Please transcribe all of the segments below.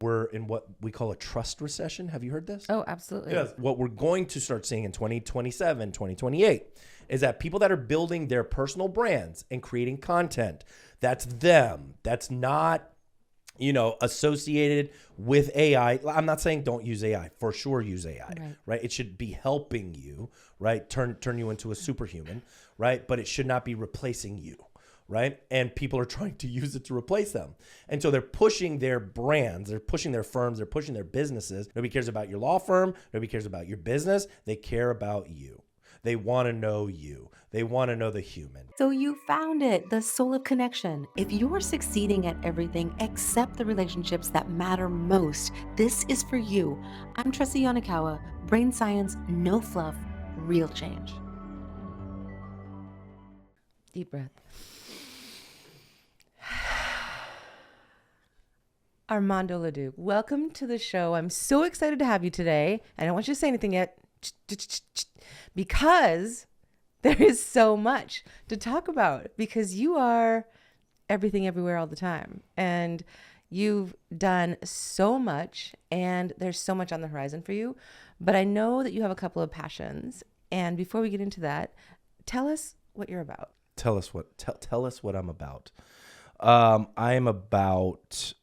we're in what we call a trust recession. Have you heard this? Oh, absolutely. Yes. What we're going to start seeing in 2027, 2028 is that people that are building their personal brands and creating content, that's them. That's not, associated with AI. I'm not saying don't use AI. For sure use AI, right? It should be helping you, right? Turn you into a superhuman, right? But it should not be replacing you. Right? And people are trying to use it to replace them. And so they're pushing their brands, they're pushing their firms, they're pushing their businesses. Nobody cares about your law firm. Nobody cares about your business. They care about you. They want to know you. They want to know the human. So you found it, the soul of connection. If you're succeeding at everything except the relationships that matter most, this is for you. I'm Tressie Yonakawa, brain science, no fluff, real change. Deep breath. Armando Leduc, welcome to the show. I'm so excited to have you today. I don't want you to say anything yet because there is so much to talk about because you are everything everywhere all the time. And you've done so much and there's so much on the horizon for you. But I know that you have a couple of passions. And before we get into that, tell us what you're about. Tell us what I'm about. I am about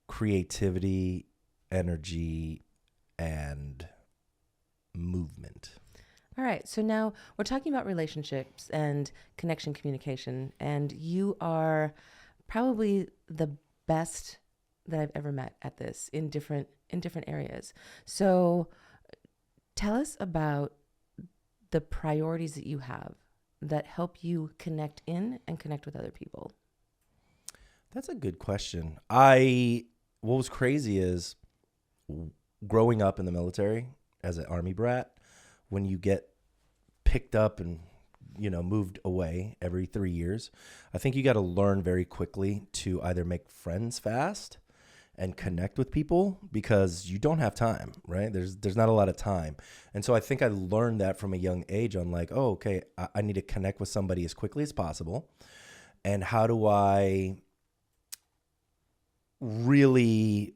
creativity, energy, and movement. All right. So now we're talking about relationships and connection communication, and you are probably the best that I've ever met at this in different areas. So tell us about the priorities that you have that help you connect in and connect with other people. That's a good question. What was crazy is growing up in the military as an Army brat, when you get picked up and, moved away every 3 years, I think you got to learn very quickly to either make friends fast and connect with people because you don't have time, right? There's not a lot of time. And so I think I learned that from a young age on like, oh, okay, I need to connect with somebody as quickly as possible. And how do I really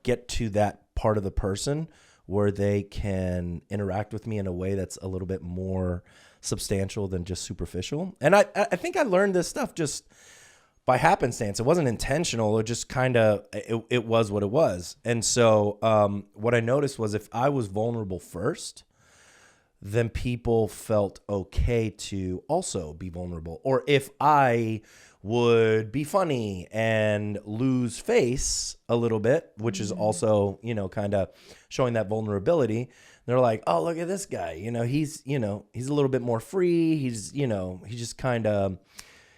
get to that part of the person where they can interact with me in a way that's a little bit more substantial than just superficial. And I think I learned this stuff just by happenstance. It wasn't intentional. It just kind of, it was what it was. And so what I noticed was if I was vulnerable first, then people felt okay to also be vulnerable. Or if I would be funny and lose face a little bit, which is also, kind of showing that vulnerability. They're like, oh, look at this guy. He's a little bit more free. He's just kind of,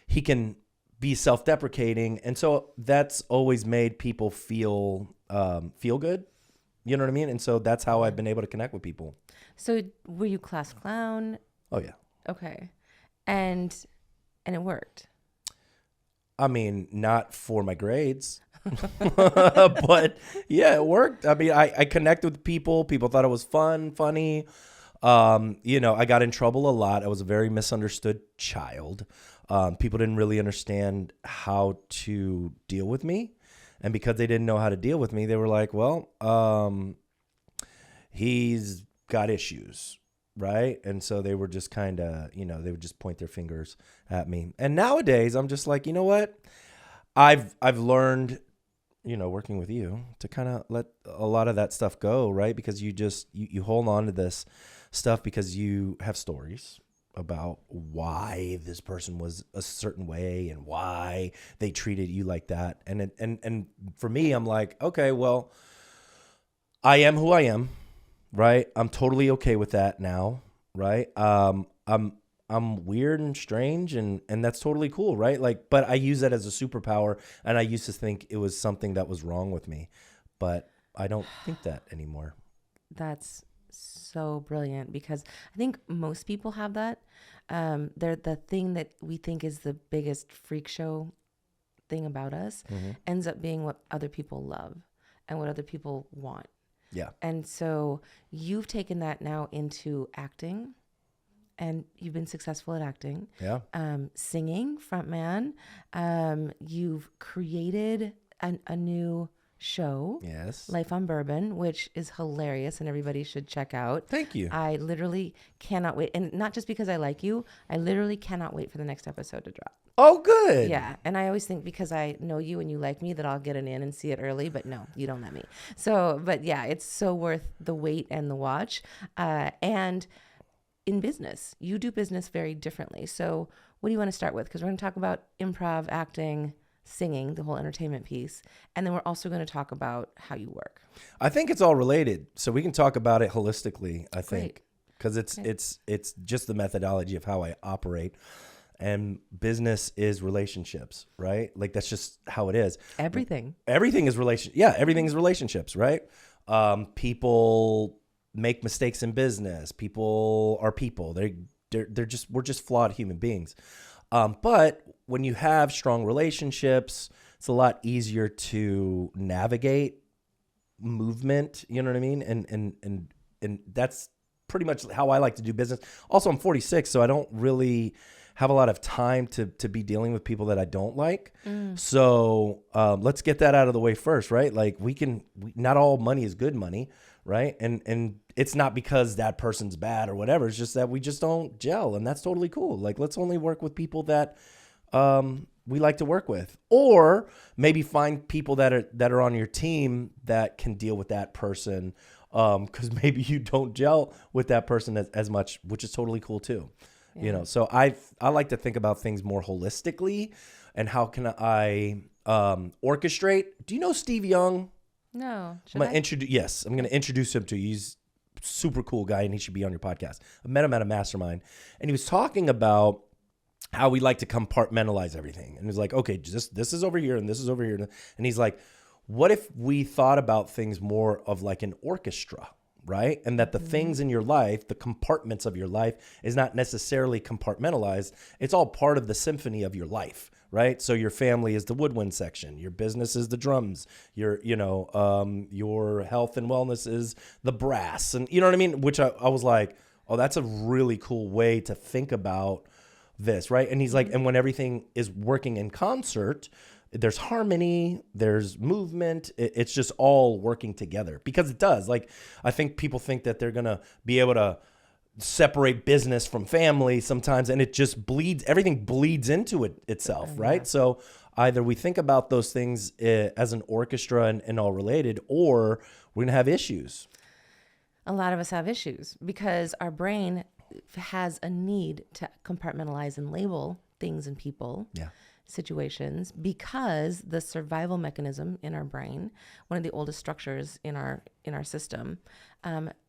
he can be self-deprecating. And so that's always made people feel good. You know what I mean? And so that's how I've been able to connect with people. So were you class clown? Oh, yeah. Okay. And it worked. I mean, not for my grades, but yeah, it worked. I mean, I connected with people. People thought it was funny. I got in trouble a lot. I was a very misunderstood child. People didn't really understand how to deal with me. And because they didn't know how to deal with me, they were like, well, he's got issues. Right. And so they were just kind of, they would just point their fingers at me. And nowadays I'm just like, you know what? I've learned, working with you to kind of let a lot of that stuff go. Right. Because you hold on to this stuff because you have stories about why this person was a certain way and why they treated you like that. And for me, I'm like, okay, well, I am who I am. Right. I'm totally okay with that now. Right. I'm weird and strange and that's totally cool. Right. But I use that as a superpower. And I used to think it was something that was wrong with me, but I don't think that anymore. That's so brilliant because I think most people have that. They're the thing that we think is the biggest freak show thing about us ends up being what other people love and what other people want. Yeah. And so you've taken that now into acting and you've been successful at acting. Yeah. Singing, frontman. You've created a new show, Yes. Life on Bourbon, which is hilarious and everybody should check out. Thank you. I literally cannot wait. And not just because I like you, I literally cannot wait for the next episode to drop. Oh, good. Yeah. And I always think because I know you and you like me that I'll get it in and see it early, but no, you don't let me. So, but yeah, it's so worth the wait and the watch. And in business, you do business very differently. So what do you want to start with? Because we're going to talk about improv, acting, singing, the whole entertainment piece. And then we're also going to talk about how you work. I think it's all related. So we can talk about it holistically, I think. Great. Because it's just the methodology of how I operate. And business is relationships, right? Like that's just how it is. Everything is everything is relationships, right? People make mistakes in business. People are people. We're just flawed human beings. But when you have strong relationships, it's a lot easier to navigate movement. You know what I mean? And that's pretty much how I like to do business. Also, I'm 46, so I don't really have a lot of time to be dealing with people that I don't like. So let's get that out of the way first, right? Like not all money is good money, right? And it's not because that person's bad or whatever. It's just that we just don't gel, and that's totally cool. Like let's only work with people that we like to work with, or maybe find people that are on your team that can deal with that person, because maybe you don't gel with that person as much, which is totally cool too. Yeah. You know, so I like to think about things more holistically, and how can I orchestrate? Do you know Steve Young? No. I'm going to introduce him to you. He's a super cool guy, and he should be on your podcast. I met him at a mastermind, and he was talking about how we like to compartmentalize everything. And he's like, okay, this is over here and this is over here. And he's like, what if we thought about things more of like an orchestra, right? And that the things in your life, the compartments of your life is not necessarily compartmentalized. It's all part of the symphony of your life, right? So your family is the woodwind section, your business is the drums, your health and wellness is the brass. And you know what I mean? Which I was like, oh, that's a really cool way to think about this, right? And he's like, and when everything is working in concert, there's harmony, there's movement. It's just all working together, because it does. Like, I think people think that they're going to be able to separate business from family sometimes, and it just bleeds, everything bleeds into itself, right? Yeah. So either we think about those things as an orchestra and all related, or we're going to have issues. A lot of us have issues because our brain has a need to compartmentalize and label things and people, situations, because the survival mechanism in our brain, one of the oldest structures in our system,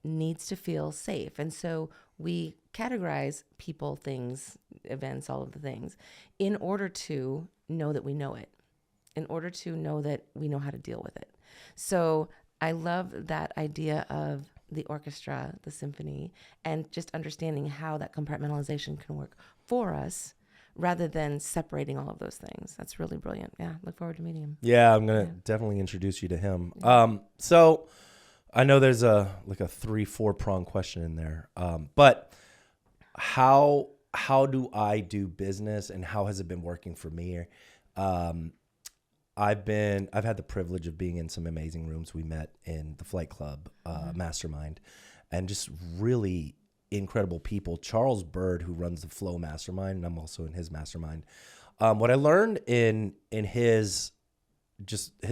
needs to feel safe. And so we categorize people, things, events, all of the things, in order to know that we know it, in order to know that we know how to deal with it. So I love that idea of the orchestra, the symphony, and just understanding how that compartmentalization can work for us rather than separating all of those things. That's really brilliant. Yeah, look forward to meeting him. Yeah, I'm going to definitely introduce you to him. So I know there's a 3-4 prong question in there. But how do I do business, and how has it been working for me? I've had the privilege of being in some amazing rooms. We met in the Flight Club mastermind, and just really incredible people. Charles Bird, who runs the Flow Mastermind, and I'm also in his mastermind. What I learned in his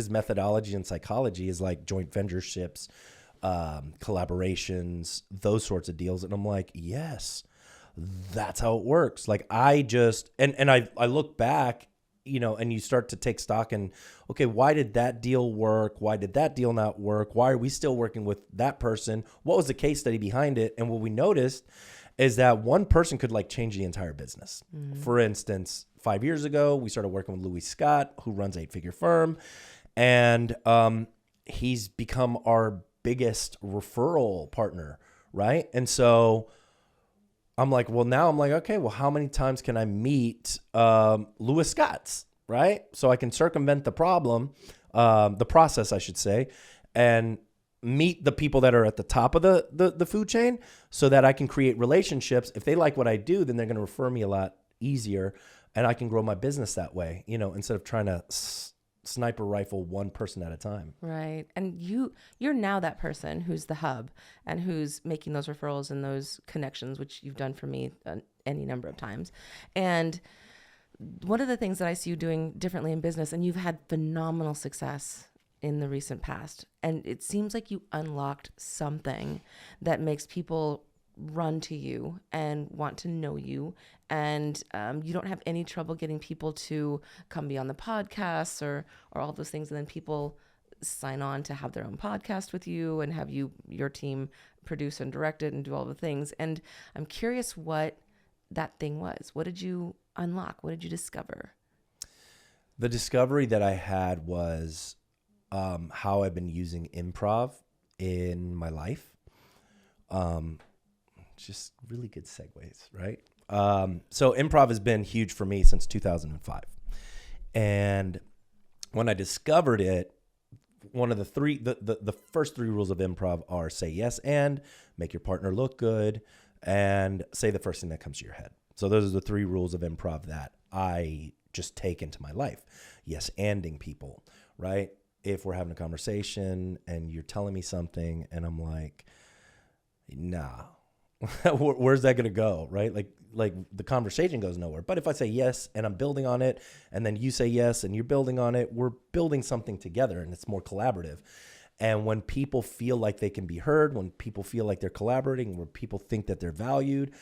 methodology and psychology is like joint ventureships, collaborations, those sorts of deals. And I'm like, yes, that's how it works. Like I look back, and you start to take stock in, okay, why did that deal work? Why did that deal not work? Why are we still working with that person? What was the case study behind it? And what we noticed is that one person could like change the entire business. Mm-hmm. For instance, 5 years ago, we started working with Louis Scott, who runs 8-figure firm. And he's become our biggest referral partner, right? And so I'm like, okay, well, how many times can I meet Louis Scott's, right? So I can circumvent the process, I should say, and meet the people that are at the top of the food chain, so that I can create relationships. If they like what I do, then they're going to refer me a lot easier, and I can grow my business that way, instead of trying to sniper rifle one person at a time. Right. And you're now that person who's the hub and who's making those referrals and those connections, which you've done for me any number of times. And one of the things that I see you doing differently in business, and you've had phenomenal success in the recent past, and it seems like you unlocked something that makes people run to you and want to know you, and you don't have any trouble getting people to come be on the podcasts or all those things, and then people sign on to have their own podcast with you and have your team produce and direct it and do all the things. And I'm curious what that thing was. What did you unlock? What did you discover? The discovery that I had was how I've been using improv in my life. Just really good segues, right? So improv has been huge for me since 2005. And when I discovered it, one of the first three rules of improv are say yes and, make your partner look good, and say the first thing that comes to your head. So those are the three rules of improv that I just take into my life. Yes, anding people, right? If we're having a conversation and you're telling me something and I'm like, nah, where's that going to go, right? Like the conversation goes nowhere. But if I say yes and I'm building on it, and then you say yes and you're building on it, we're building something together and it's more collaborative. And when people feel like they can be heard, when people feel like they're collaborating, when people think that they're valued,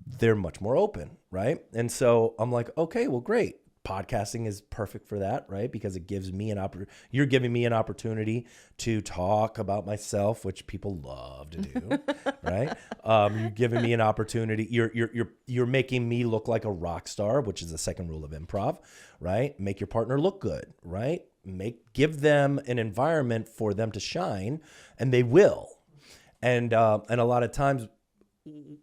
they're much more open, right? And so I'm like, okay, well, great. Podcasting is perfect for that, right? Because it gives me you're giving me an opportunity to talk about myself, which people love to do, right? You're giving me an opportunity. You're making me look like a rock star, which is the second rule of improv, right? Make your partner look good, right? Give them an environment for them to shine, and they will. And a lot of times,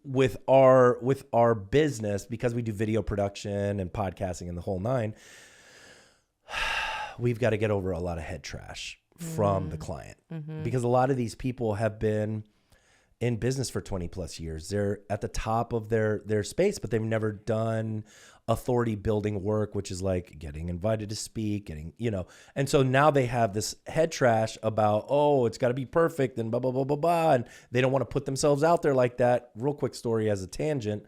with our business, because we do video production and podcasting and the whole nine, we've got to get over a lot of head trash from the client, because a lot of these people have been in business for 20 plus years. They're at the top of their space, but they've never done authority building work, which is like getting invited to speak, and so now they have this head trash about, oh, it's got to be perfect and blah, blah, blah, blah, blah. And they don't want to put themselves out there like that. Real quick story as a tangent.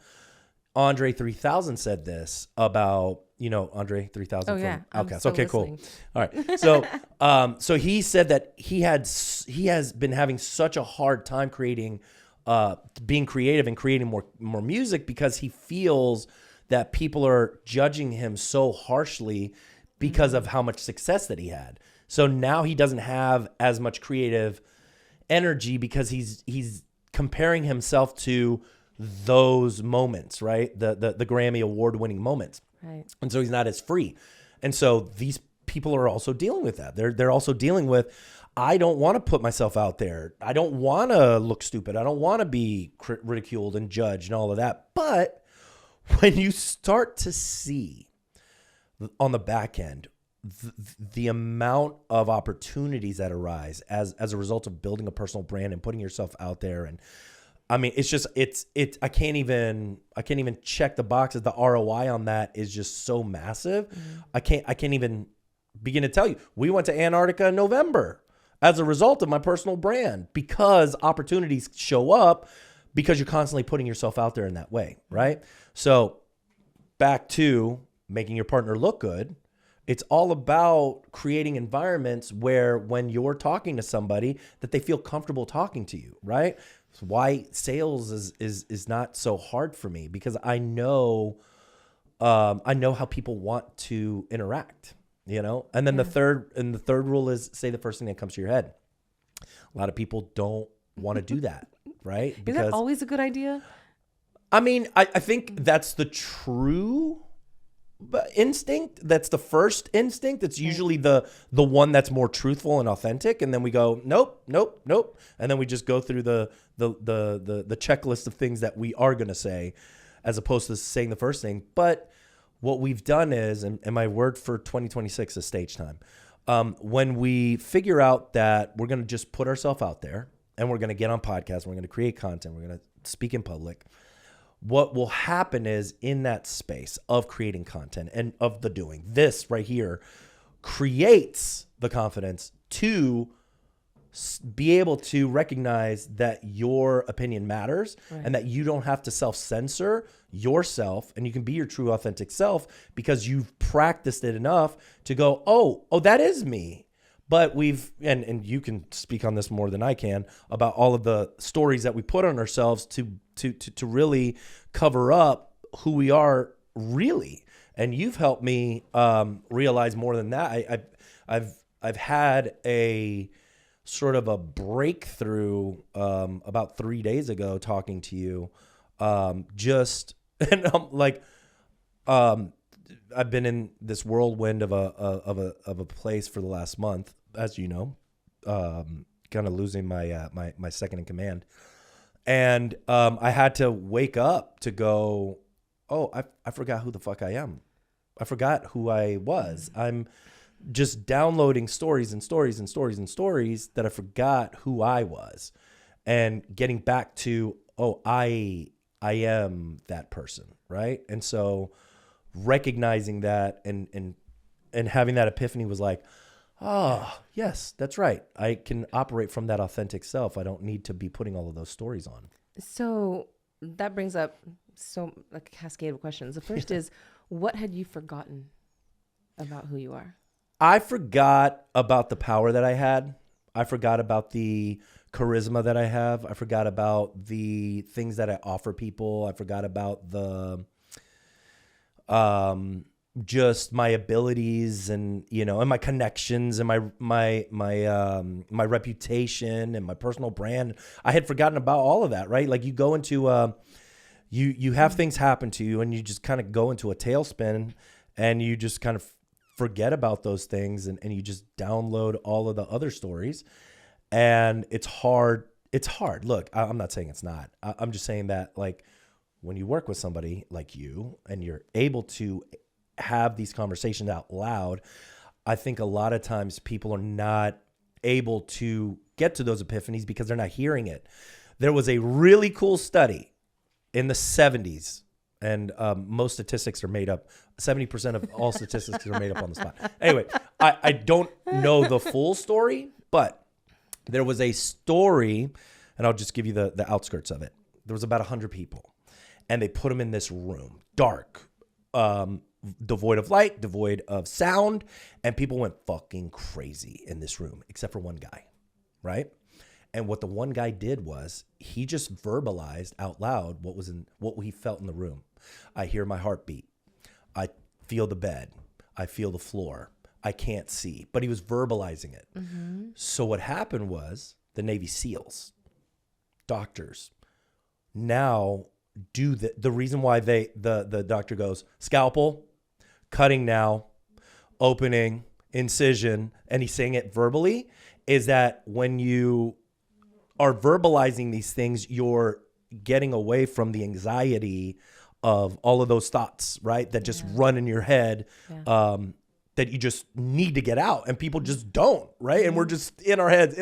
Andre 3000 said this about, Andre 3000 from Outcast. So okay, listening. Cool. All right. So he said that he has been having such a hard time being creative and creating more music, because he feels that people are judging him so harshly because of how much success that he had. So now he doesn't have as much creative energy because he's comparing himself to those moments, right? The Grammy award-winning moments. Right. And so he's not as free. And so these people are also dealing with that. They're also dealing with, I don't want to put myself out there. I don't want to look stupid. I don't want to be ridiculed and judged and all of that. But when you start to see on the back end the amount of opportunities that arise as a result of building a personal brand and putting yourself out there, and I mean, I can't even check the boxes. The ROI on that is just so massive. I can't even begin to tell you. We went to Antarctica in November as a result of my personal brand, because opportunities show up because you're constantly putting yourself out there in that way, right? So back to making your partner look good. It's all about creating environments where when you're talking to somebody that they feel comfortable talking to you, right? It's why sales is not so hard for me, because I know how people want to interact, And then the third rule is say the first thing that comes to your head. A lot of people don't want to do that, right? Is that always a good idea? I mean, I think that's the true instinct. That's the first instinct. It's usually the one that's more truthful and authentic. And then we go, nope. And then we just go through the checklist of things that we are going to say, as opposed to saying the first thing. But what we've done is, and my word for 2026 is stage time. When we figure out that we're going to just put ourselves out there and we're going to get on podcasts, we're going to create content, we're going to speak in public, what will happen is, in that space of creating content and of the doing this right here, creates the confidence to be able to recognize that your opinion matters, right, and that you don't have to self-censor yourself, and you can be your true authentic self because you've practiced it enough to go, oh, that is me. But and you can speak on this more than I can about all of the stories that we put on ourselves to really cover up who we are really. And you've helped me realize more than that. I've had a sort of a breakthrough about 3 days ago talking to you. And I'm like, I've been in this whirlwind of a place for the last month, as you know, kind of losing my second in command. And I had to wake up to go, oh, I forgot who the fuck I am. I forgot who I was. I'm just downloading stories and stories and stories and stories that I forgot who I was, and getting back to, oh, I am that person, right? And so recognizing that and having that epiphany was like, oh, yes, that's right. I can operate from that authentic self. I don't need to be putting all of those stories on. So that brings up a cascade of questions. The first is, what had you forgotten about who you are? I forgot about the power that I had. I forgot about the charisma that I have. I forgot about the things that I offer people. I forgot about the just my abilities and, and my connections and my reputation and my personal brand. I had forgotten about all of that, right? Like you go into you have things happen to you and you just kind of go into a tailspin and you just kind of forget about those things and you just download all of the other stories. And it's hard. Look, I'm not saying it's not. I'm just saying that, like, when you work with somebody like you and you're able to have these conversations out loud, I think a lot of times people are not able to get to those epiphanies because they're not hearing it. There was a really cool study in the 70s, and most statistics are made up. 70% of all statistics are made up on the spot. Anyway, I don't know the full story, but there was a story, and I'll just give you the outskirts of it. There was about 100 people, and they put them in this room, dark, devoid of light, devoid of sound, and people went fucking crazy in this room, except for one guy, right? And what the one guy did was he just verbalized out loud what he felt in the room. I hear my heartbeat. I feel the bed. I feel the floor. I can't see. But he was verbalizing it. Mm-hmm. So what happened was the Navy SEALs, doctors, now do the reason why the doctor goes, scalpel, cutting now, opening, incision, and he's saying it verbally, is that when you are verbalizing these things, you're getting away from the anxiety of all of those thoughts, right? That just run in your head, that you just need to get out, and people just don't, right? And we're just in our heads,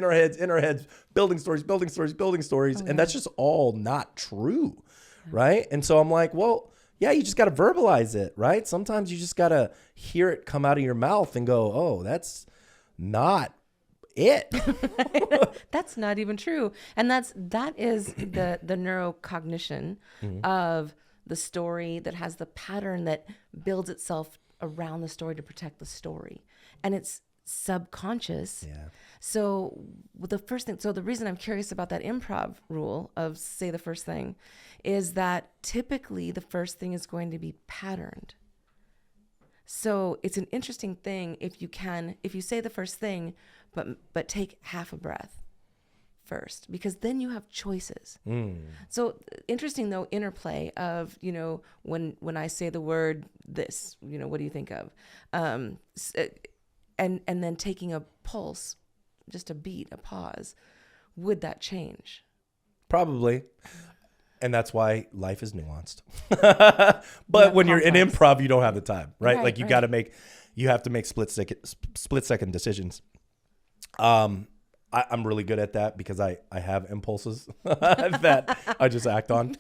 building stories. And that's just all not true, right? And so I'm like, well, yeah, you just got to verbalize it, right? Sometimes you just got to hear it come out of your mouth and go, oh, that's not it. That's not even true. And that is the neurocognition of the story that has the pattern that builds itself around the story to protect the story. And it's subconscious. Yeah. So the reason I'm curious about that improv rule of say the first thing is that typically the first thing is going to be patterned. So it's an interesting thing if you say the first thing, but take half a breath first, because then you have choices. So interesting though, interplay of, when I say the word this, what do you think of? And then taking a pulse, just a beat, a pause, would that change? Probably. And that's why life is nuanced. But when you're in improv, you don't have the time, right? Like you have to make split second decisions. I'm really good at that because I have impulses that I just act on,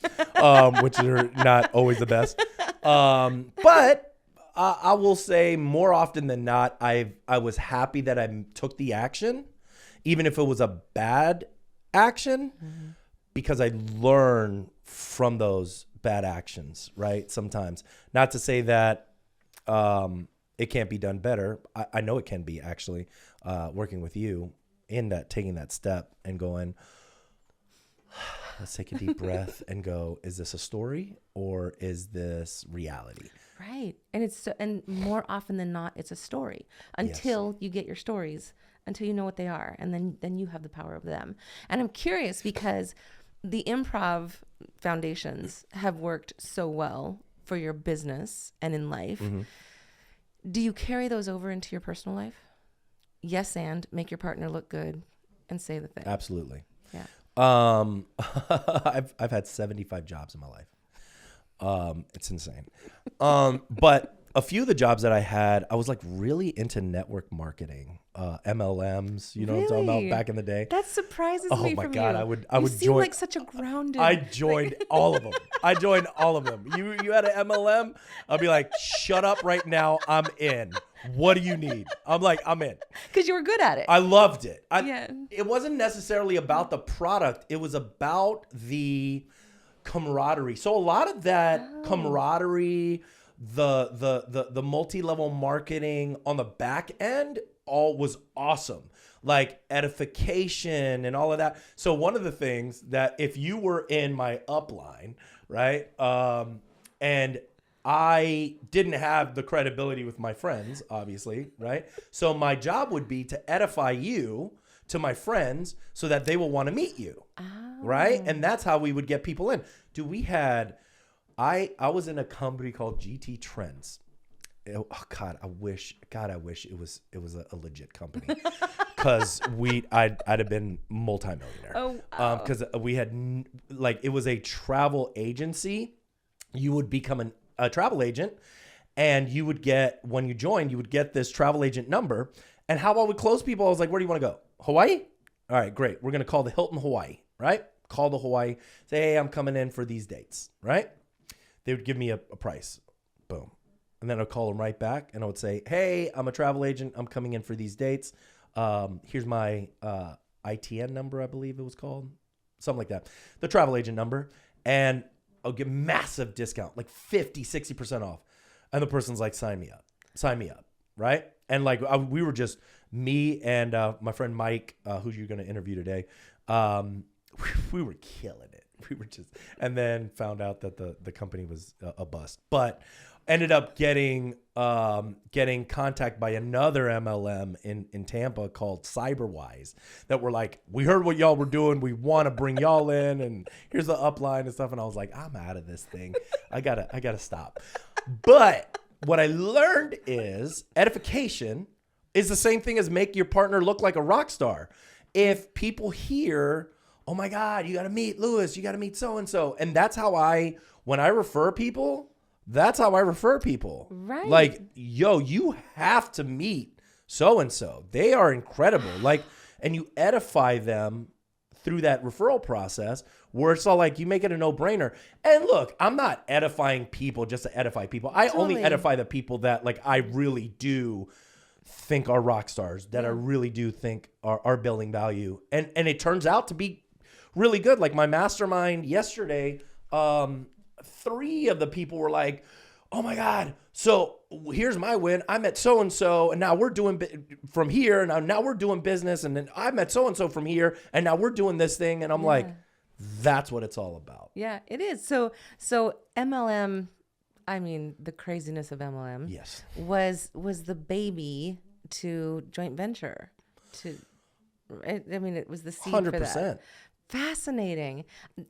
which are not always the best. But I will say more often than not, I was happy that I took the action, even if it was a bad action, because I learn from those bad actions, right? Sometimes. Not to say that it can't be done better. I know it can be, actually, working with you in that, taking that step and going, let's take a deep breath and go, is this a story or is this reality? Right. And and more often than not, it's a story until you get your stories, until you know what they are. And then you have the power of them. And I'm curious because the improv foundations have worked so well for your business and in life. Do you carry those over into your personal life? Yes, and make your partner look good and say the thing. Absolutely. Yeah. I've had 75 jobs in my life. It's insane. But a few of the jobs that I had, I was like really into network marketing, MLMs, you know what I'm talking about, back in the day. That surprises me Oh my from God, you. I would seem join like such a grounded. I joined all of them. You had an MLM, I'll be like, shut up right now. I'm in. What do you need? I'm like, I'm in. Because you were good at it. I loved it. Yeah. It wasn't necessarily about the product. It was about the camaraderie. So a lot of that camaraderie, the multi-level marketing on the back end, all was awesome. Like edification and all of that. So one of the things that if you were in my upline, right, and I didn't have the credibility with my friends, obviously, right? So my job would be to edify you to my friends so that they will want to meet you, right? And that's how we would get people in. I was in a company called GT Trends. Oh God, I wish it was a legit company, because I'd have been multimillionaire. Oh, wow. Because we had it was a travel agency. You would become a travel agent, and you would get, when you joined, you would get this travel agent number. And how I would close people, I was like, where do you want to go? Hawaii? All right, great. We're gonna call the Hilton Hawaii, right? Call the Hawaii. Say, hey, I'm coming in for these dates, right? They would give me a price. Boom. And then I'd call them right back, and I would say, hey, I'm a travel agent. I'm coming in for these dates. Here's my ITN number, I believe it was called. Something like that. The travel agent number. And I'll get massive discount, like 50, 60% off. And the person's like, sign me up, right? And we were just, me and my friend Mike, who you're going to interview today, we were killing it. We were just, and then found out that the company was a bust. But ended up getting contact by another MLM in Tampa called CyberWise, that were like, we heard what y'all were doing. We want to bring y'all in, and here's the upline and stuff. And I was like, I'm out of this thing. I gotta stop. But what I learned is edification is the same thing as make your partner look like a rock star. If people hear, oh my God, you got to meet Lewis, you got to meet so-and-so. And that's how when I refer people, that's how I refer people. Right. Like, yo, you have to meet so-and-so. They are incredible. And you edify them through that referral process, where it's all like, you make it a no-brainer. And look, I'm not edifying people just to edify people. I only edify the people that I really do think are rock stars, that I really do think are building value. And it turns out to be really good. Like my mastermind yesterday, 3 of the people were like, oh my God, so here's my win. I met so-and-so, and now we're doing from here, and now we're doing business, and then I met so-and-so from here, and now we're doing this thing. And I'm like, that's what it's all about. Yeah, it is. So MLM, I mean, the craziness of MLM, yes, was the baby to joint venture. It was the seed 100%. For that. Fascinating.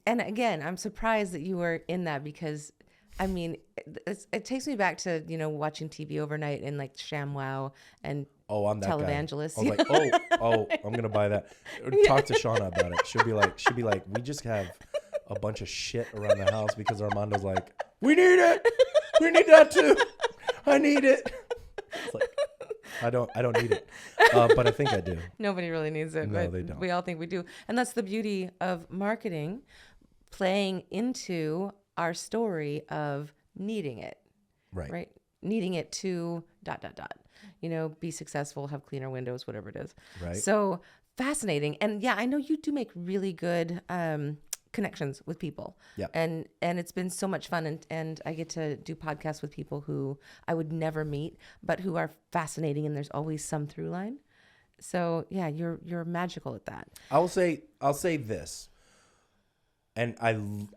And again, I'm surprised that you were in that, because I mean, it takes me back to, watching TV overnight and like ShamWow and I'm that televangelists. guy. I was like, I'm going to buy that. Talk to Shauna about it. She'll be like, we just have a bunch of shit around the house because Armando's like, we need it. We need that too. I need it. It's like, I don't need it, but I think I do. Nobody really needs it, no, but they don't. We all think we do. And that's the beauty of marketing, playing into our story of needing it. Right. needing it to ... be successful, have cleaner windows, whatever it is. Right. So fascinating. And yeah, I know you do make really good connections with people. Yeah. And it's been so much fun. And I get to do podcasts with people who I would never meet, but who are fascinating. And there's always some through line. So yeah, you're magical at that. I'll say this. And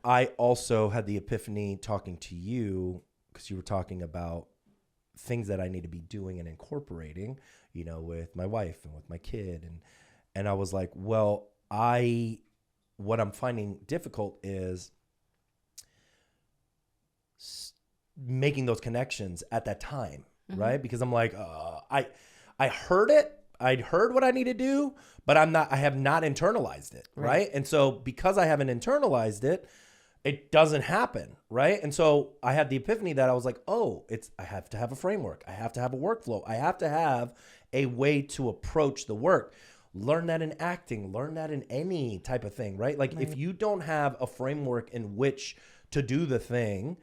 I also had the epiphany talking to you, because you were talking about things that I need to be doing and incorporating, with my wife and with my kid. And I was like, well, what I'm finding difficult is making those connections at that time, right? Because I'm like, I heard it. I'd heard what I need to do, but I have not internalized it, right? And so because I haven't internalized it, it doesn't happen, right? And so I had the epiphany that I was like, I have to have a framework. I have to have a workflow. I have to have a way to approach the work. Learn that in acting, learn that in any type of thing, right? Like if you don't have a framework in which to do the thing,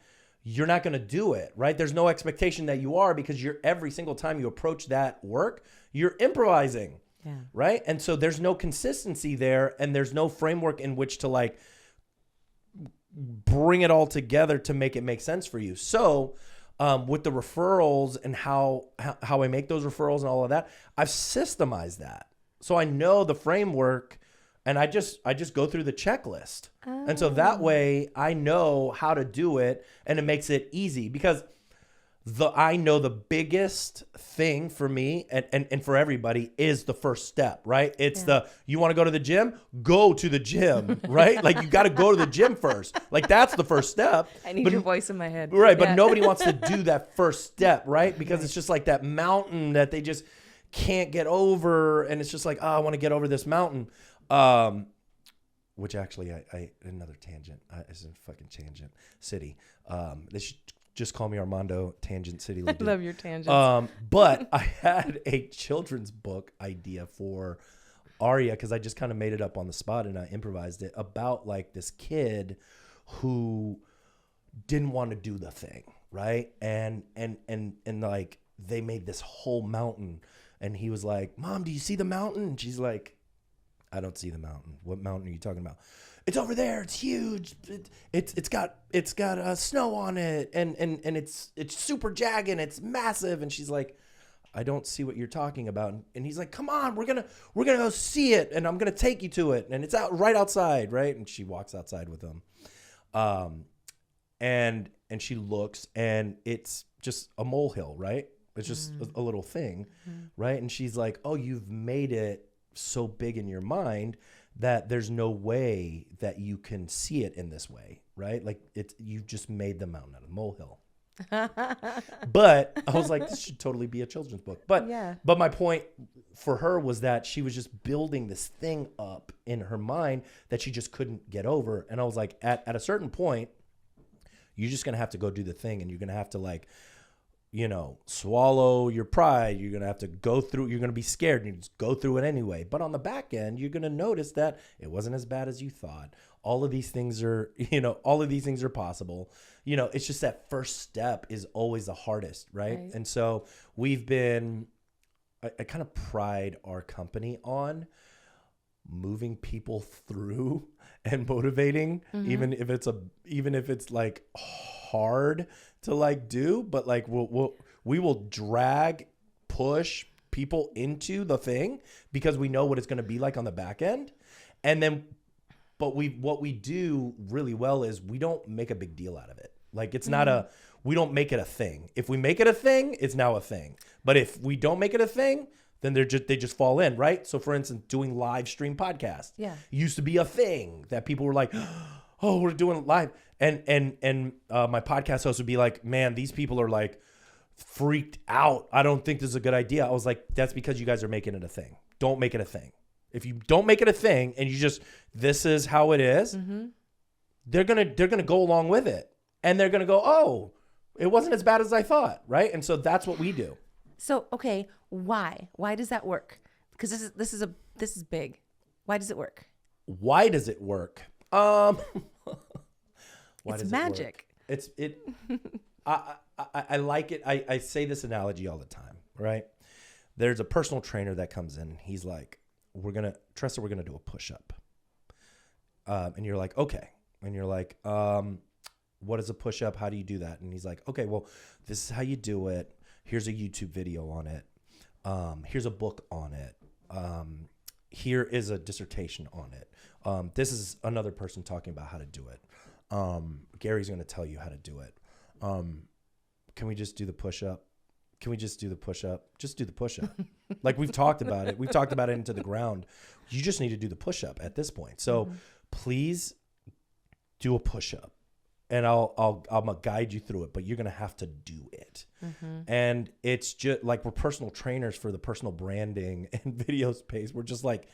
you're not going to do it, right? There's no expectation that you are, because every single time you approach that work, you're improvising, right? And so there's no consistency there, and there's no framework in which to like bring it all together to make it make sense for you. So with the referrals and how I make those referrals and all of that, I've systemized that. So I know the framework, and I just go through the checklist. And so that way I know how to do it, and it makes it easy, because I know the biggest thing for me and for everybody is the first step, right? It's you want to go to the gym? Go to the gym, right? Like you got to go to the gym first. Like that's the first step. I need your voice in my head. Right, but nobody wants to do that first step, right? Because it's just like that mountain that they just can't get over, and it's just like, I want to get over this mountain. Which actually, I another tangent. It's a fucking tangent city. They should just call me Armando Tangent City. I love your tangents. But I had a children's book idea for Aria, because I just kind of made it up on the spot and I improvised it, about like this kid who didn't want to do the thing, right? And like they made this whole mountain, and he was like, "Mom, do you see the mountain?" And she's like, "I don't see the mountain. What mountain are you talking about?" "It's over there. It's huge. It's got snow on it, and it's super jagged. And it's massive." And she's like, "I don't see what you're talking about." And he's like, "Come on, we're gonna go see it, and I'm gonna take you to it, and it's right outside, right?" And she walks outside with him, and she looks, and it's just a molehill, right? It's just a little thing, right? And she's like, "Oh, you've made it so big in your mind that there's no way that you can see it in this way, right? Like you've just made the mountain out of a molehill." But I was like, this should totally be a children's book. But my point for her was that she was just building this thing up in her mind that she just couldn't get over. And I was like, at a certain point, you're just gonna have to go do the thing, and you're gonna have to like, swallow your pride. You're going to have to go through, you're going to be scared, and you just go through it anyway. But on the back end, you're going to notice that it wasn't as bad as you thought. All of these things are, possible. It's just that first step is always the hardest, right? And so I kind of pride our company on moving people through and motivating, even if it's like hard to like do, but like we will drag, push people into the thing because we know what it's going to be like on the back end. And then, but what we do really well is we don't make a big deal out of it. Like it's not we don't make it a thing. If we make it a thing, it's now a thing. But if we don't make it a thing, then they just fall in, right? So for instance, doing live stream podcasts used to be a thing that people were like, "Oh, we're doing live." And my podcast host would be like, "Man, these people are like freaked out. I don't think this is a good idea." I was like, "That's because you guys are making it a thing. Don't make it a thing. If you don't make it a thing and you just, this is how it is, they're gonna go along with it, and they're gonna go, "Oh, it wasn't as bad as I thought," right? And so that's what we do. So okay, why does that work? Because this is big. Why does it work? Why does it work? Why it's does magic. It work? I like it. I say this analogy all the time, right? There's a personal trainer that comes in. He's like, Tressa, we're going to do a push-up. And you're like, okay. And you're like, what is a push-up? How do you do that? And he's like, okay, well, this is how you do it. Here's a YouTube video on it. Here's a book on it. Here is a dissertation on it. This is another person talking about how to do it. Gary's going to tell you how to do it. Can we just do the push-up? Can we just do the push-up? Just do the push-up. Like we've talked about it. We've talked about it into the ground. You just need to do the push-up at this point. So please do a push-up. And I'm gonna guide you through it, but you're gonna have to do it. And it's just like we're personal trainers for the personal branding and video space. We're just like,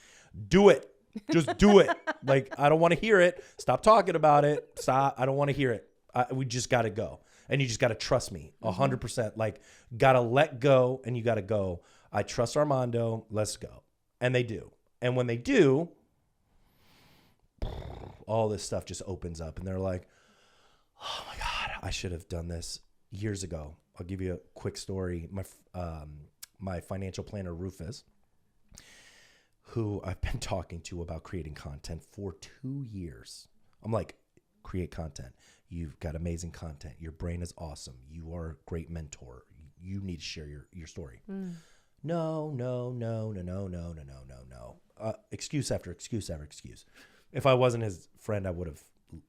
do it, just do it. Like I don't want to hear it. Stop talking about it. Stop. I don't want to hear it. We just gotta go, and you just gotta trust me 100%. Like gotta let go, and you gotta go. I trust Armando. Let's go, and they do. And when they do, all this stuff just opens up, and they're like, oh my God, I should have done this years ago. I'll give you a quick story. My financial planner, Rufus, who I've been talking to about creating content for 2 years. I'm like, create content. You've got amazing content. Your brain is awesome. You are a great mentor. You need to share your story. No. Excuse after excuse after excuse. If I wasn't his friend, I would have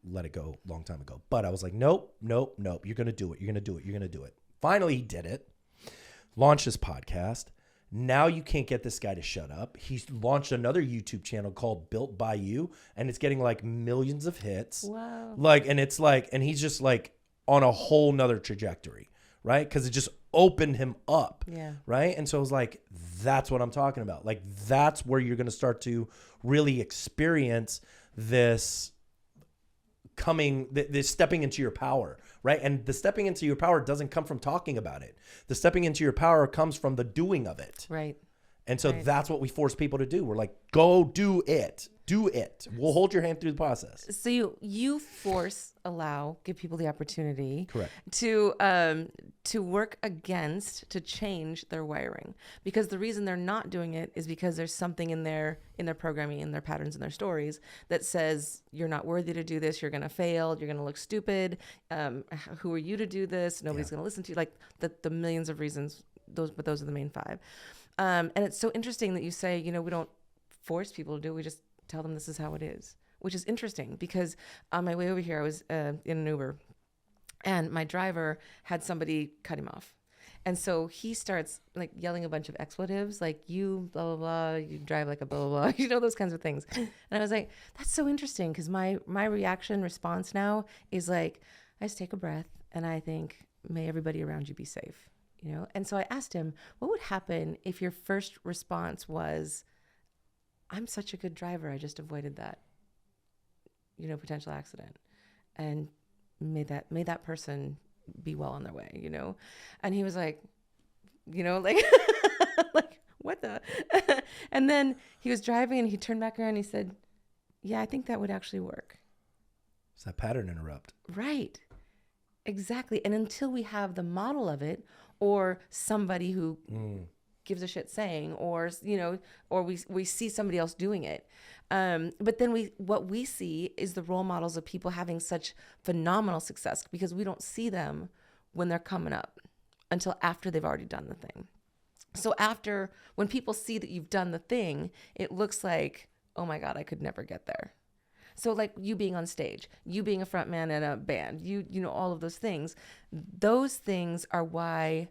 let it go a long time ago. But I was like, nope. You're going to do it. You're going to do it. You're going to do it. Finally, he did it. Launched his podcast. Now you can't get this guy to shut up. He's launched another YouTube channel called Built by You, and it's getting like millions of hits. Wow. And he's just like on a whole nother trajectory, right? Because it just opened him up. Yeah. Right. And so I was like, that's what I'm talking about. Like, that's where you're going to start to really experience this stepping into your power, right? And the stepping into your power doesn't come from talking about it. The stepping into your power comes from the doing of it. Right. And so that's what we force people to do. We're like, go do it. Do it. We'll hold your hand through the process. So you give people the opportunity, correct, to work against, to change their wiring, because the reason they're not doing it is because there's something in their programming, in their patterns, in their stories that says you're not worthy to do this. You're going to fail. You're going to look stupid. Who are you to do this? Nobody's going to listen to you. Like the millions of reasons. But those are the main 5. And it's so interesting that you say, we don't force people to do it. We just tell them this is how it is, which is interesting because on my way over here, I was in an Uber and my driver had somebody cut him off. And so he starts like yelling a bunch of expletives, like you blah, blah, blah, you drive like a blah, blah, blah, those kinds of things. And I was like, that's so interesting because my response now is like, I just take a breath and I think, may everybody around you be safe. And so I asked him, what would happen if your first response was, I'm such a good driver, I just avoided that, potential accident, and may that person be well on their way, And he was like, like, like what the? And then he was driving and he turned back around and he said, yeah, I think that would actually work. It's that pattern interrupt. Right. Exactly. And until we have the model of it, or somebody who gives a shit saying, or we see somebody else doing it, but then what we see is the role models of people having such phenomenal success because we don't see them when they're coming up until after they've already done the thing. So when people see that you've done the thing, it looks like, oh my God, I could never get there. So like you being on stage, you being a front man in a band, all of those things are why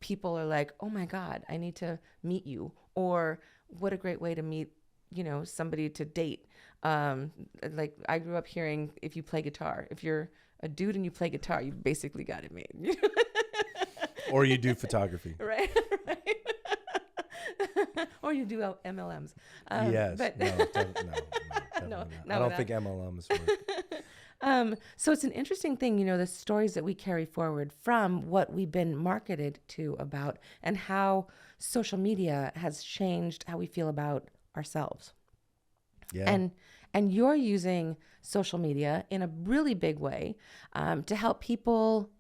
people are like, oh my God, I need to meet you. Or what a great way to meet, somebody to date. Like I grew up hearing, if you play guitar, if you're a dude and you play guitar, you basically got it made. Or you do photography. Right. Or you do MLMs. Yes. But No, I don't think MLMs work. So it's an interesting thing, the stories that we carry forward from what we've been marketed to about and how social media has changed how we feel about ourselves. Yeah. And you're using social media in a really big way to help people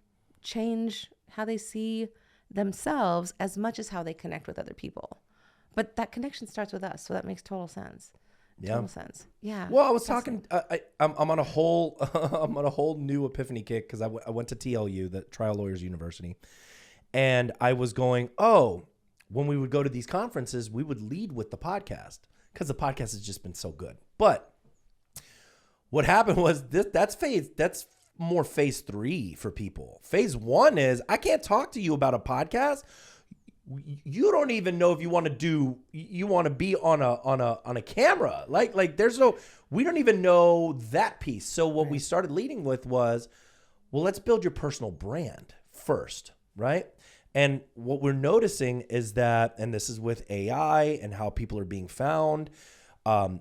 change how they see themselves as much as how they connect with other people. But that connection starts with us, so that makes total sense. Total sense. Yeah. Well, I was talking. I'm on a whole. I'm on a whole new epiphany kick because I went to TLU, the Trial Lawyers University, and I was going. Oh, when we would go to these conferences, we would lead with the podcast because the podcast has just been so good. But what happened was that's more phase 3 for people. Phase 1 is I can't talk to you about a podcast. You don't even know if you want to be on a camera. Like there's no, we don't even know that piece. So what we started leading with was, well, let's build your personal brand first, right? And what we're noticing is that, and this is with AI and how people are being found,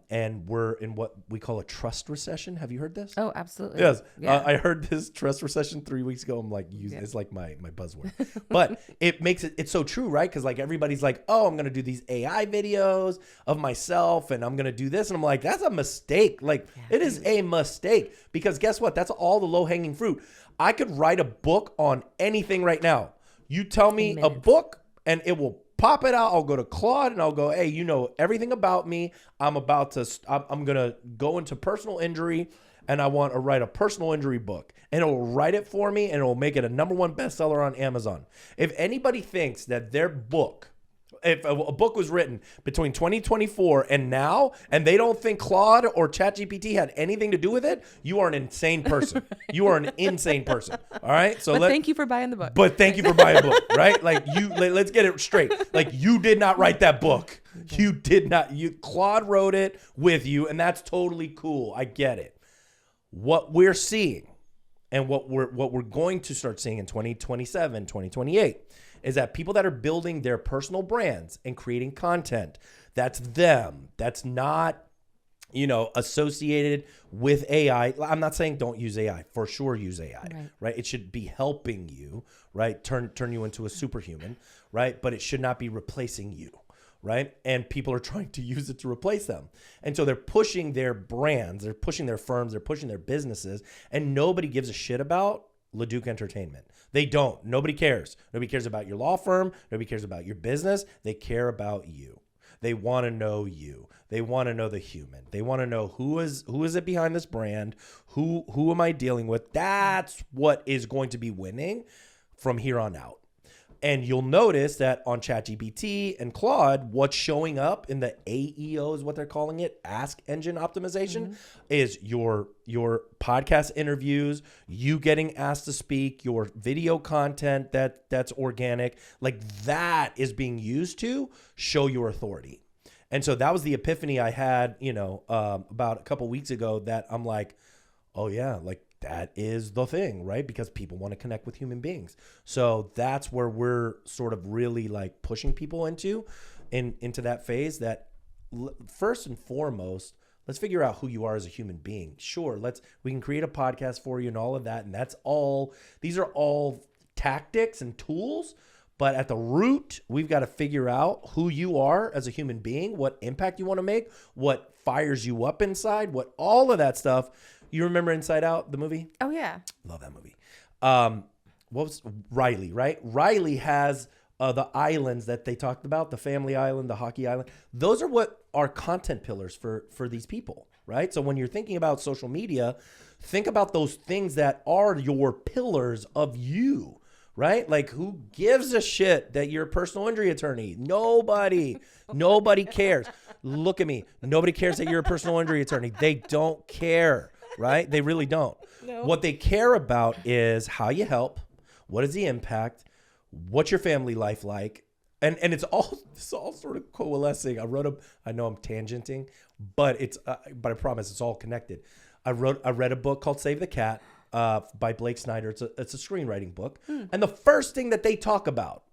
and we're in what we call a trust recession. Have you heard this? Oh, absolutely. Yes. Yeah. I heard this trust recession 3 weeks ago. I'm like, it's like my buzzword. But it makes it's so true, right? Because like everybody's like, oh, I'm going to do these AI videos of myself and I'm going to do this. And I'm like, that's a mistake. Like it is a mistake because guess what? That's all the low hanging fruit. I could write a book on anything right now. You tell me a book and it will pop it out. I'll go to Claude and I'll go, hey, you know everything about me. I'm going to go into personal injury and I want to write a personal injury book. And it'll write it for me and it'll make it a #1 bestseller on Amazon. If anybody thinks that their book, if a book was written between 2024 and now, and they don't think Claude or ChatGPT had anything to do with it, you are an insane person. You are an insane person. All right. So thank you for buying the book. But thank you for buying a book, right? Like let's get it straight. Like you did not write that book. You did not. Claude wrote it with you, and that's totally cool. I get it. What we're seeing, and what we're going to start seeing in 2027, 2028. Is that people that are building their personal brands and creating content, that's them. That's not, associated with AI. I'm not saying don't use AI. For sure use AI, right? It should be helping you, right? Turn you into a superhuman, right? But it should not be replacing you, right? And people are trying to use it to replace them. And so they're pushing their brands, they're pushing their firms, they're pushing their businesses, and nobody gives a shit about Leduc Entertainment. They don't. Nobody cares. Nobody cares about your law firm. Nobody cares about your business. They care about you. They want to know you. They want to know the human. They want to know who is it behind this brand? Who am I dealing with? That's what is going to be winning from here on out. And you'll notice that on ChatGPT and Claude, what's showing up in the AEO is what they're calling it, Ask Engine Optimization, is your podcast interviews, you getting asked to speak, your video content that's organic, like that is being used to show your authority. And so that was the epiphany I had, about a couple weeks ago that I'm like, oh yeah, like that is the thing, right? Because people want to connect with human beings. So that's where we're sort of really like pushing people into that phase that first and foremost, let's figure out who you are as a human being. Sure, we can create a podcast for you and all of that. And these are all tactics and tools. But at the root, we've got to figure out who you are as a human being, what impact you want to make, what fires you up inside, what all of that stuff. You remember Inside Out, the movie? Oh, yeah. Love that movie. What was Riley, right? Riley has the islands that they talked about, the family island, the hockey island. Those are what are content pillars for these people, right? So when you're thinking about social media, think about those things that are your pillars of you, right? Like who gives a shit that you're a personal injury attorney? Nobody cares. Look at me. Nobody cares that you're a personal injury attorney. They don't care. Right? They really don't. No. What they care about is how you help, what is the impact, what's your family life like, and it's all sort of coalescing. I know I'm tangenting, but I promise it's all connected. I read a book called Save the Cat by Blake Snyder. It's a screenwriting book, and the first thing that they talk about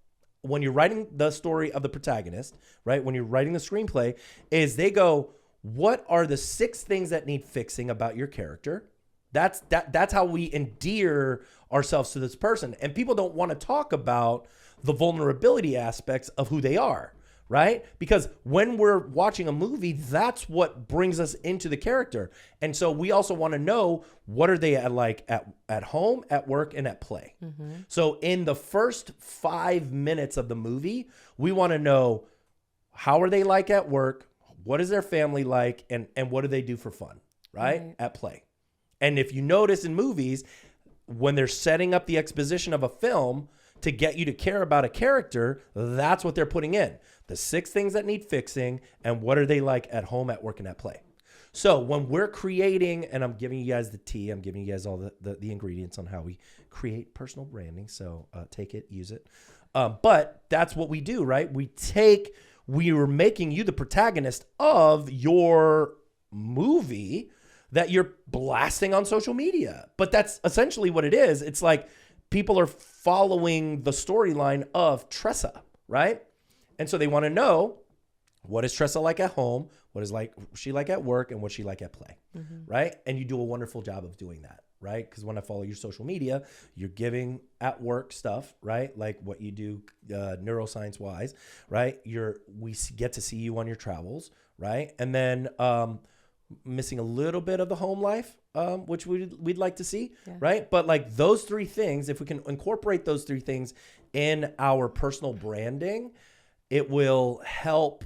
when you're writing the story of the protagonist, right? When you're writing the screenplay, is they go, what are the 6 things that need fixing about your character? That's how we endear ourselves to this person. And people don't want to talk about the vulnerability aspects of who they are, right? Because when we're watching a movie, that's what brings us into the character. And so we also want to know, what are they at home, at work, and at play. So in the first 5 minutes of the movie, we want to know, how are they like at work? What is their family like? And what do they do for fun, right? At play. And if you notice in movies, when they're setting up the exposition of a film to get you to care about a character, that's what they're putting in. The 6 things that need fixing, and what are they like at home, at work, and at play. So when we're creating, and I'm giving you guys the tea, I'm giving you guys all the ingredients on how we create personal branding. So take it, use it. But that's what we do, right? We are making you the protagonist of your movie that you're blasting on social media. But that's essentially what it is. It's like people are following the storyline of Tressa, right? And so they want to know, what is Tressa like at home? What is she like at work? And what's she like at play, right? And you do a wonderful job of doing that, right? Because when I follow your social media, you're giving at work stuff, right? Like what you do neuroscience wise, right? We get to see you on your travels, right? And then missing a little bit of the home life, which we'd like to see, right? But like those 3 things, if we can incorporate those 3 things in our personal branding, it will help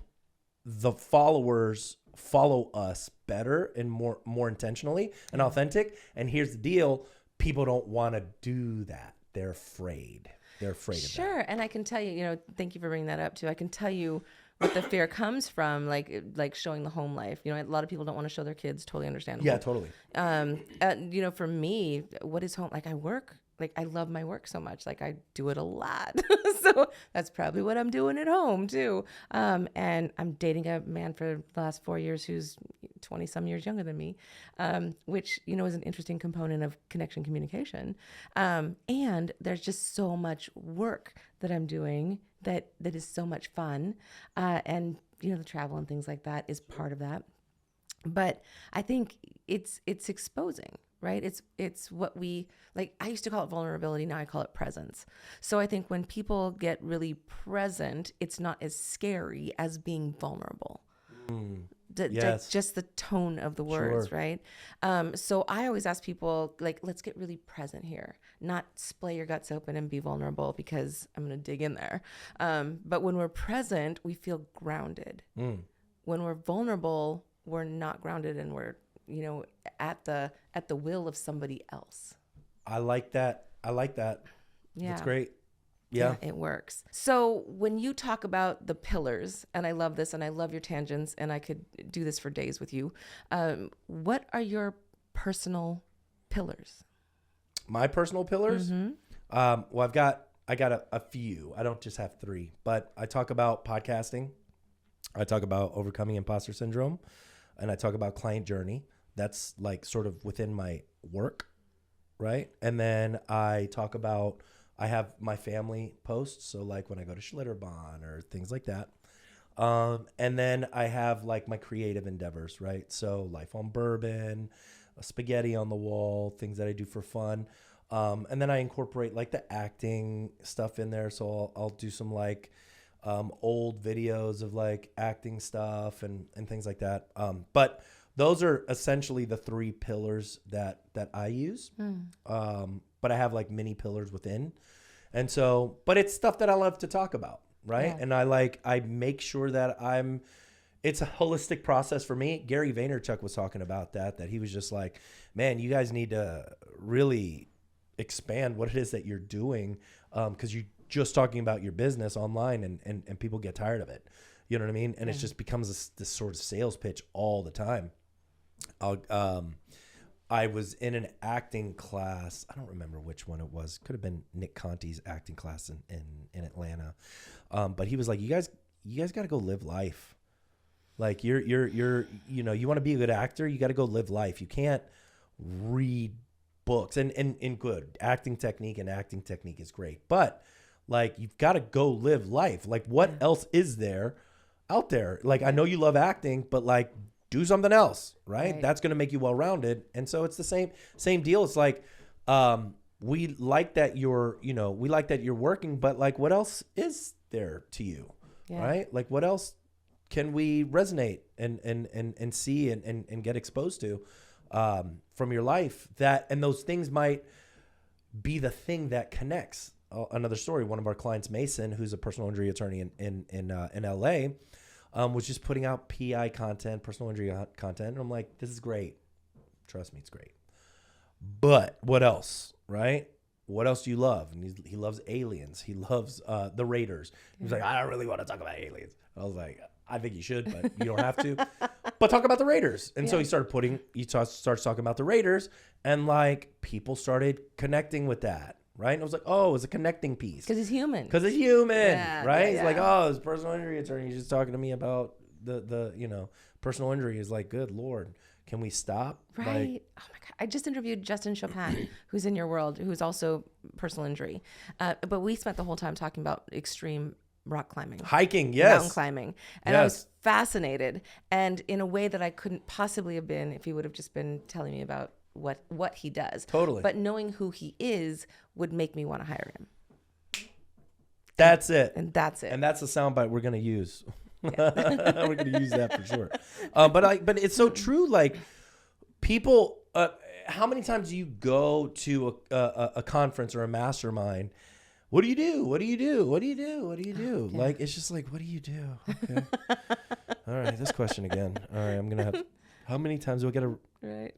the followers follow us better and more intentionally and authentic. And here's the deal. People don't want to do that. They're afraid. They're afraid of that. Sure. And I can tell you, thank you for bringing that up too. I can tell you what the fear comes from, like showing the home life. A lot of people don't want to show their kids. Totally understandable. Yeah, totally. For me, what is home? Like I work. Like I love my work so much. Like I do it a lot. So that's probably what I'm doing at home too. And I'm dating a man for the last 4 years who's 20 some years younger than me, which, is an interesting component of connection communication. And there's just so much work that I'm doing that is so much fun. And, the travel and things like that is part of that. But I think it's exposing, right? It's what we like. I used to call it vulnerability. Now I call it presence. So I think when people get really present, it's not as scary as being vulnerable. Yes. Just the tone of the words, Sure. right? So I always ask people, like, let's get really present here, not splay your guts open and be vulnerable because I'm going to dig in there. But when we're present, we feel grounded. When we're vulnerable, we're not grounded and we're, at the will of somebody else. I like that. Yeah. That's great. Yeah. It works. So when you talk about the pillars, and I love this and I love your tangents and I could do this for days with you. What are your personal pillars? My personal pillars? Well, I got a few. I don't just have 3, but I talk about podcasting. I talk about overcoming imposter syndrome, and I talk about client journey. That's like sort of within my work, right? And then I talk about, I have my family posts. So like when I go to Schlitterbahn or things like that. And then I have like my creative endeavors, right? So Life on Bourbon, spaghetti on the wall, things that I do for fun. And then I incorporate like the acting stuff in there. So I'll do some like old videos of like acting stuff and things like that. But those are essentially the 3 pillars that I use. But I have like mini pillars within. And so, but it's stuff that I love to talk about, right? Yeah. And I make sure that it's a holistic process for me. Gary Vaynerchuk was talking about that he was just like, man, you guys need to really expand what it is that you're doing. 'Cause you're just talking about your business online and people get tired of it. You know what I mean? And it just becomes this sort of sales pitch all the time. I was in an acting class. I don't remember which one it was. Could have been Nick Conti's acting class in Atlanta. But he was like, you guys got to go live life. Like you want to be a good actor. You got to go live life. You can't read books and good acting technique is great. But like, you've got to go live life. Like what else is there out there? Like, I know you love acting, but like, do something else, right? That's going to make you well-rounded. And so it's the same deal. It's like, we like that you're working, but like, what else is there to you? Yeah. right? Like what else can we resonate and see and get exposed to from your life, and those things might be the thing that connects. Another story, one of our clients, Mason, who's a personal injury attorney in LA, was just putting out PI content, personal injury content. And I'm like, this is great. Trust me, it's great. But what else, right? What else do you love? And he loves aliens. He loves the Raiders. He was like, I don't really want to talk about aliens. I was like, I think you should, but you don't have to. But talk about the Raiders. And so he starts talking about the Raiders, and like people started connecting with that. Right. And I was like, oh, it's a connecting piece. Because he's human. Yeah, right? Yeah. He's like, oh, this personal injury attorney. He's just talking to me about the personal injury. Is like, good Lord, can we stop? Right. Like, Oh my God. I just interviewed Justin Chopin, who's in your world, who's also personal injury. But we spent the whole time talking about extreme rock climbing. hiking, yes. Mountain climbing. And I was fascinated. And in a way that I couldn't possibly have been if he would have just been telling me about what he does. Totally. But knowing who he is would make me want to hire him. That's it. And that's it. And that's the soundbite we're going to use. We're going to use that for sure. But it's so true. Like people, how many times do you go to a conference or a mastermind? What do you do? What do you do? What do you do? What do you do? Yeah. Like, it's just like, what do you do? Okay. All right. This question again. All right. I'm going to have, how many times do I get to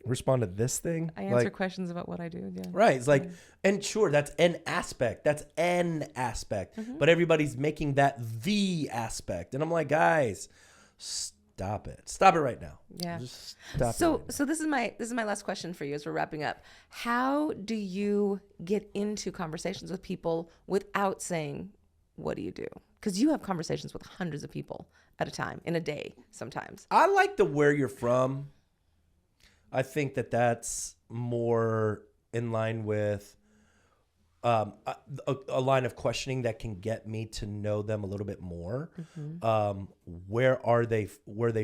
respond to this thing? I answer questions about what I do. Yeah. Right. It's like, and sure, that's an aspect. Mm-hmm. But everybody's making that the aspect. And I'm like, guys, stop it. Stop it right now. Yeah. Just stop So it. so this is my last question for you as we're wrapping up. How do you get into conversations with people without saying, what do you do? Because you have conversations with hundreds of people at a time in a day sometimes. I like the where you're from. I think that's more in line with a line of questioning that can get me to know them a little bit more. Mm-hmm. Where are they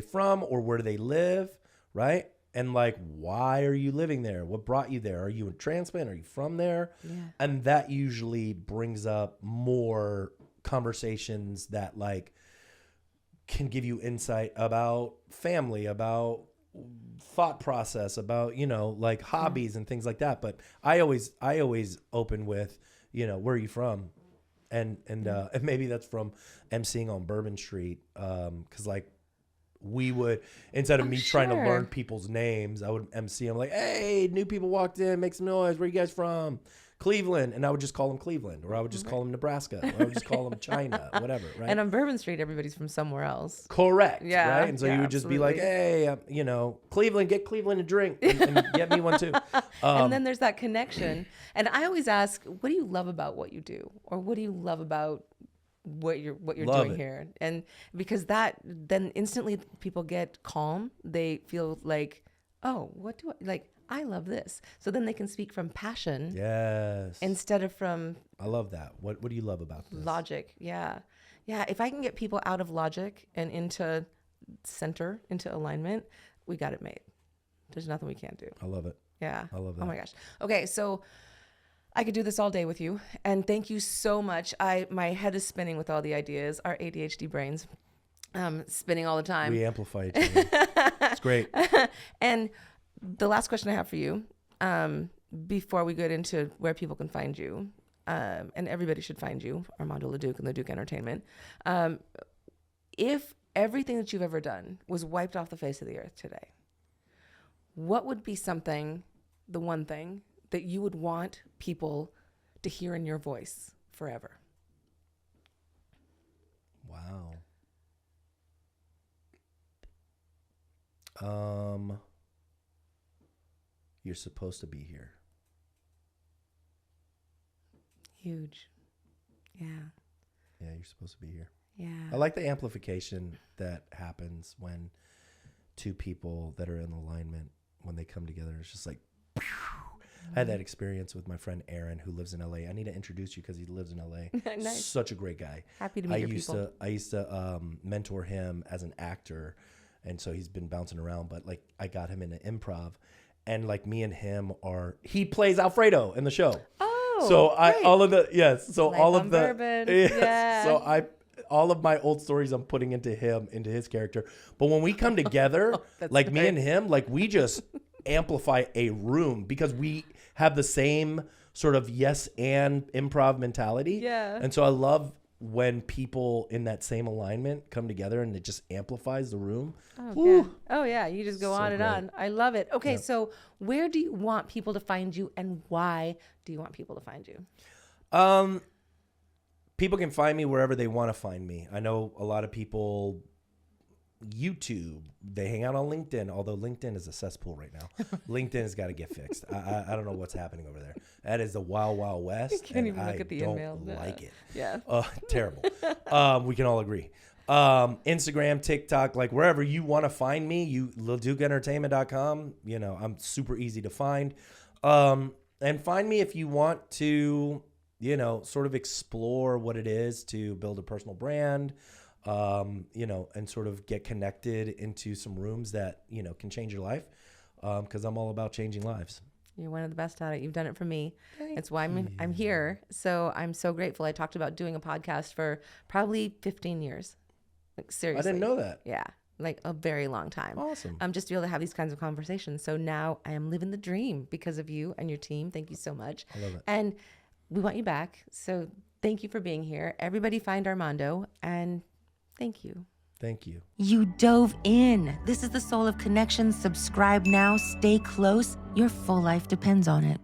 from, or where do they live, right? And like, why are you living there? What brought you there? Are you a transplant? Are you from there? Yeah. And that usually brings up more conversations that like can give you insight about family, about thought process, about, like hobbies and things like that. But I always open with, where are you from? And maybe that's from emceeing on Bourbon Street. 'Cause like we would, instead of me trying to learn people's names, I would MC. I'm like, hey, new people walked in, make some noise. Where you guys from? Cleveland. And I would just call them Cleveland, or I would just call them Nebraska, or I would just call them China, whatever. Right. And on Bourbon Street, everybody's from somewhere else. Correct. Yeah. Right. And so you would just be like, hey, Cleveland, get Cleveland a drink and get me one too. And then there's that connection. And I always ask, what do you love about what you do? Or what do you love about what you're Love doing it. here? And because that, then instantly people get calm. They feel like, oh, what do I like? I love this. So then they can speak from passion. Yes. Instead of from I love that. What do you love about this? logic. Yeah. Yeah. If I can get people out of logic and into center, into alignment, we got it made. There's nothing we can't do. I love it. Yeah. I love that. Oh my gosh. Okay. So I could do this all day with you. And thank you so much. My head is spinning with all the ideas, our ADHD brains, spinning all the time. We amplify each other. It's great. And the last question I have for you, before we get into where people can find you, and everybody should find you, Armando Leduc and Leduc Entertainment. If everything that you've ever done was wiped off the face of the earth today, what would be the one thing that you would want people to hear in your voice forever? Wow. You're supposed to be here. Huge. Yeah. Yeah, you're supposed to be here. Yeah. I like the amplification that happens when two people that are in alignment, when they come together, it's just like, I had that experience with my friend Aaron, who lives in LA. I need to introduce you because he lives in LA. Nice. Such a great guy. Happy to meet your people. I used to mentor him as an actor, and so he's been bouncing around. But like, I got him into improv, and like me and him he plays Alfredo in the show. Oh, so great. all of the yes. So Life all on of the Bourbon. yes. Yeah. So all of my old stories I'm putting into his character. But when we come together, like me and him, like we just amplify a room because we have the same sort of yes and improv mentality. Yeah. And so I love when people in that same alignment come together and it just amplifies the room. Oh yeah, you just go on and on. I love it. Okay, so where do you want people to find you, and why do you want people to find you? People can find me wherever they want to find me. I know a lot of people YouTube, they hang out on LinkedIn, although LinkedIn is a cesspool right now. LinkedIn has got to get fixed. I don't know what's happening over there. That is the wild, wild west. You can't even look at the email. Like it. Yeah. Terrible. We can all agree. Instagram, TikTok, like wherever you want to find me, LeducEntertainment.com. You know, I'm super easy to find. And find me if you want to, you know, sort of explore what it is to build a personal brand. You know, and sort of get connected into some rooms that, you know, can change your life. Because I'm all about changing lives. You're one of the best at it. You've done it for me. It's why I'm here. So I'm so grateful. I talked about doing a podcast for probably 15 years. Like seriously. I didn't know that. Yeah. Like a very long time. Awesome. Just to be able to have these kinds of conversations. So now I am living the dream because of you and your team. Thank you so much. I love it. And we want you back. So thank you for being here. Everybody find Armando, and thank you. Thank you. You dove in. This is the Soul of Connection. Subscribe now. Stay close. Your full life depends on it.